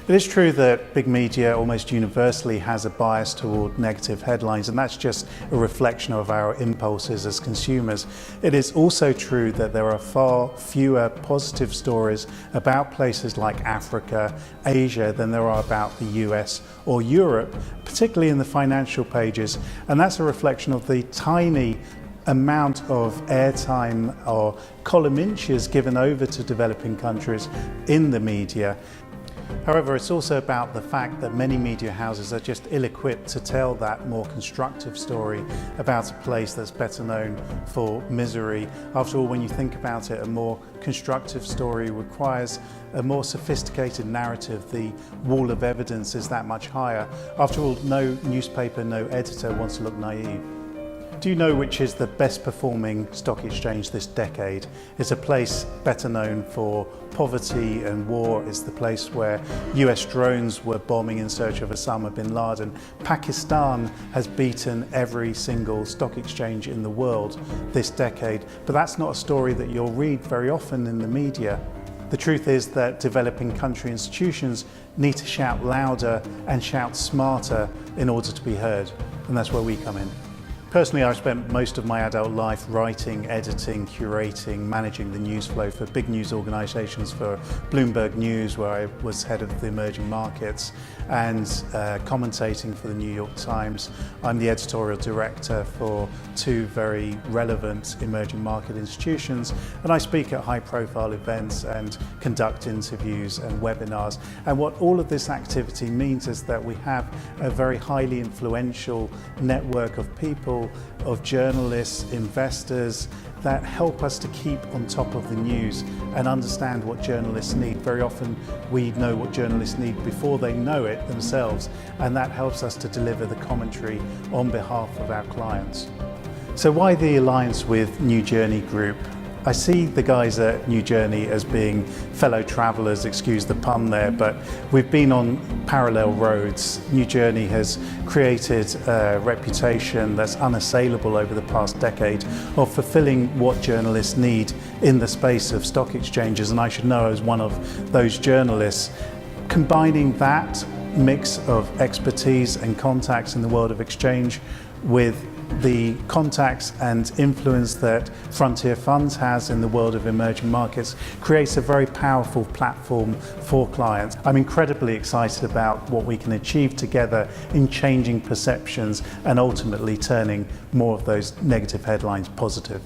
It is true that big media almost universally has a bias toward negative headlines, and that's just a reflection of our impulses as consumers. It is also true that there are far fewer positive stories about places like Africa, Asia than there are about the US or Europe, particularly in the financial pages, and that's a reflection of the tiny amount of airtime or column inches given over to developing countries in the media. However, it's also about the fact that many media houses are just ill-equipped to tell that more constructive story about a place that's better known for misery. After all, when you think about it, a more constructive story requires a more sophisticated narrative. The wall of evidence is that much higher. After all, no newspaper, no editor wants to look naive. Do you know which is the best performing stock exchange this decade? It's a place better known for poverty and war. It's the place where US drones were bombing in search of Osama bin Laden. Pakistan has beaten every single stock exchange in the world this decade. But that's not a story that you'll read very often in the media. The truth is that developing country institutions need to shout louder and shout smarter in order to be heard. And that's where we come in. Personally, I've spent most of my adult life writing, editing, curating, managing the news flow for big news organisations, for Bloomberg News, where I was head of the emerging markets, and commentating for the New York Times. I'm the editorial director for two very relevant emerging market institutions, and I speak at high-profile events and conduct interviews and webinars. And what all of this activity means is that we have a very highly influential network of people, of journalists, investors, that help us to keep on top of the news and understand what journalists need. Very often we know what journalists need before they know it themselves, and that helps us to deliver the commentary on behalf of our clients. So why the alliance with New Journey Group? I see the guys at New Journey as being fellow travellers, excuse the pun there, but we've been on parallel roads. New Journey has created a reputation that's unassailable over the past decade of fulfilling what journalists need in the space of stock exchanges, and I should know as one of those journalists. Combining that mix of expertise and contacts in the world of exchange with the contacts and influence that Frontier Funds has in the world of emerging markets creates a very powerful platform for clients. I'm incredibly excited about what we can achieve together in changing perceptions and ultimately turning more of those negative headlines positive.